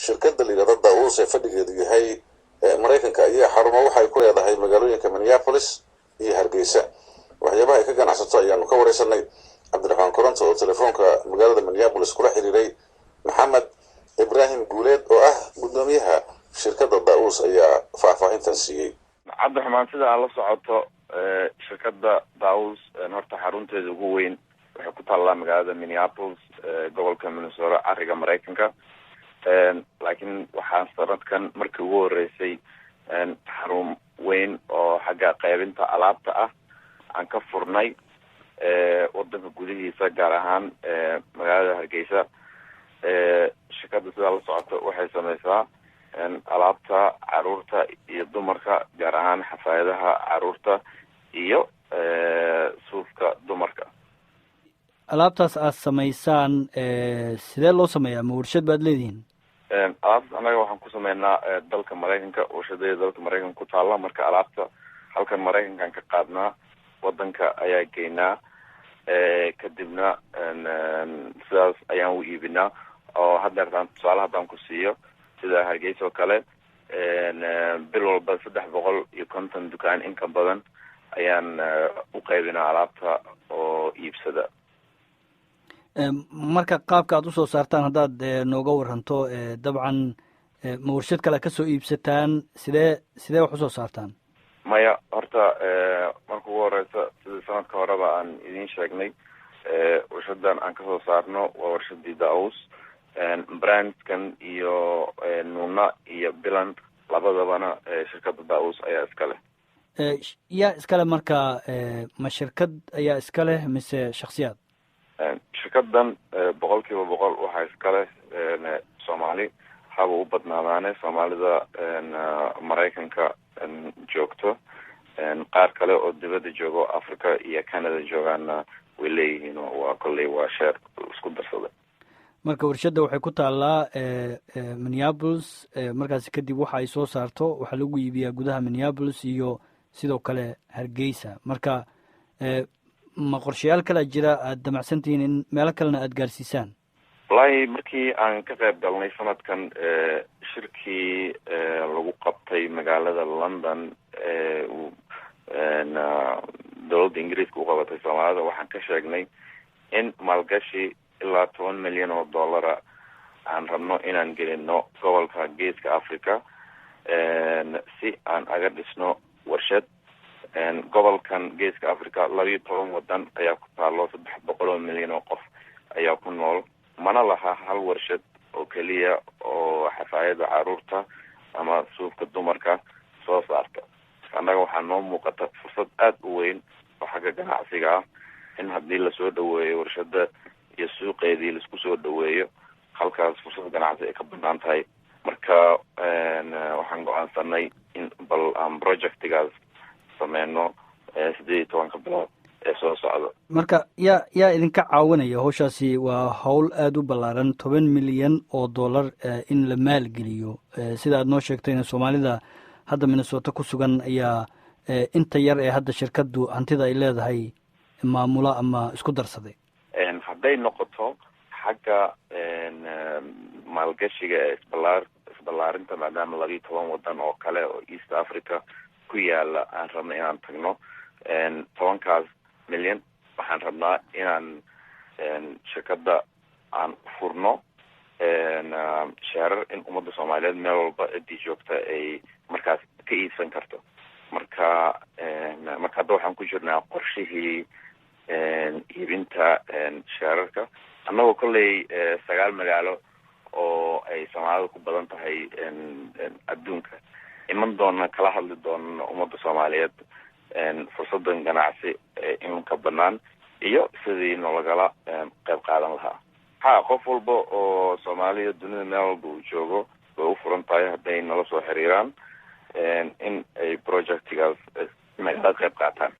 shirkadda liidada Daawus ee fadhigeedu yahay Mareykanka ayaa xarumo waxay ku leedahay magaalooyinka Minneapolis iyo Hargeysa. waxyaabaha ay ka ganacsato ayaanu ka wareysanay Cabdiraxmaan Koronto oo telefoonka magaalada Minneapolis kula xiriiray. Maxamed Ibrahim Guuleed oo ah gudoomiyaha shirkadda Daawus ayaa faahfaahintan siiyay. Cabdiraxmaan, sida aad la socoto shirkadda Daawus horta xarunteeda ugu weyn waxay ku taallaa magaalada Minneapolis, gobolka Minnesota, ariga Mareykanka. laakiin waxaa sanadkan markii ugu horeysay xarun weyn oo xagga qaybinta alaabta ah aan ka furnay wadanka gudihiisa, gaar ahaan magaalada Hargeysa. shirkadda sida la socoto waxay sameysaa alaabta caruurta iyo dumarka, gaar ahaan xafaayadaha caruurta iyo suufka dumarka. alaabtaas aad samaysaan sidee loo sameeyaa? ma warshad baad leedihiin? alaabtaas anaga waxaan ku sameynaa dalka Mareykanka, warshadeeda dalka Mareykanka ku taalla. marka alaabta halkan Mareykankan ka qaadnaa, wadanka ayaa geynaa, kadibna sidaas ayaan u iibinaa. oo hadda tusaale haddaan ku siiyo, sida Hargeysa oo kale, bil walba 350 dukaan in ka badan ayaan u qaybinaa alaabta oo iibsada. marka qaabka aad usoo saartaan haddaad nooga waranto, dabcan ma warshad kale ka soo iibsataan? sidee wax usoo saartaan? maya, horta marka ugu horeysa sidii sanadka horeba aan idiin sheegnay, warshadan aan kasoo saarno waa warshadii Daawus. brandskan iyo Nuna iyo Biland labadabana shirkadda Daawus ayaa iska leh. yaa iskale marka? ma shirkad ayaa iska leh mise shaksiyaad? shirkadan 100% waxaa iska leh Soomaali, haba u badnaadaane Soomaalida Mareykanka joogto. qaar kale oo dibadda joogo, Africa iyo Canada joogaana way leeyihiin, waa kolley waa sheer isku darsada. marka warshadda waxay ku taallaa Minneapolis, markaasi kadib waxa ay soo saarto waxaa lagu iibiyaa gudaha Minneapolis iyo sidoo kale Hargeysa. marka ma qorshayaal kala jira aad damacsantihiin in meelo kalena aad gaarsiisaan? wallaahi, markii aan ka qayb galnay sanadkan shirkii lagu qabtay magaalada London, dowladda Ingiriiska u qabatay Soomaalida, waxaan ka sheegnay in maalgashi ilaa $10 milyan aan rabno inaan gelino gobolka Geeska Africa, si aan aga dhisno warshad. gobolkan Geeska Africa 12 wadan ayaa ku taalo, 300 milyan oo qof ayaa ku nool. mana laha hal warshad oo keliya oo xafaayada caruurta ama suufka dumarka soo saarta. annaga waxaa noo muuqata fursad aad u weyn oo xagga ganacsiga ah, in haddii lasoo dhaweeyo warshada iyo suuqeedii laisku soo dhaweeyo, halkaas fursad ganacsi ay ka banaan tahay. marka waxaan go-aansanay in bal aan projectigaas sameyno 18 bilood ee soo socda. marka yaa idinka caawinaya hawshaasi? waa hawl aada u ballaaran, $10 milyan in la maalgeliyo. sida aad noo sheegtayna Soomaalida hadda Minnesota ku sugan ayaa inta yar ee hadda shirkaddu hantida ay leedahay maamula ama isku darsaday. hadday noqoto xagga maalgashiga ee isballaarinta, maadaama 12 wadan oo kale oo East Africa ku yaala aan rabno inaan tagno, 10 milyan waxaan rabnaa inaan shirkadda aan furno sheerar in ummadda Soomaaliyeed meel walba cidii joogta ay markaas ka iibsan karto. marka hadda waxaan ku jirnaa qorshihii iibinta sheerarka, annagoo kolley 9 magaalo oo ay Soomaalida ku badan tahay adduunka iman doona, kala hadli doona ummadda Soomaaliyeed fursadan ganacsi iminka banaan iyo sidii nolagala qayb qaadan lahaa. qof walba oo Soomaaliya dunida meel walba uu joogo way u furan tahay hadday nala soo xiriiraan in ay projectigaas nagala qayb qaataan.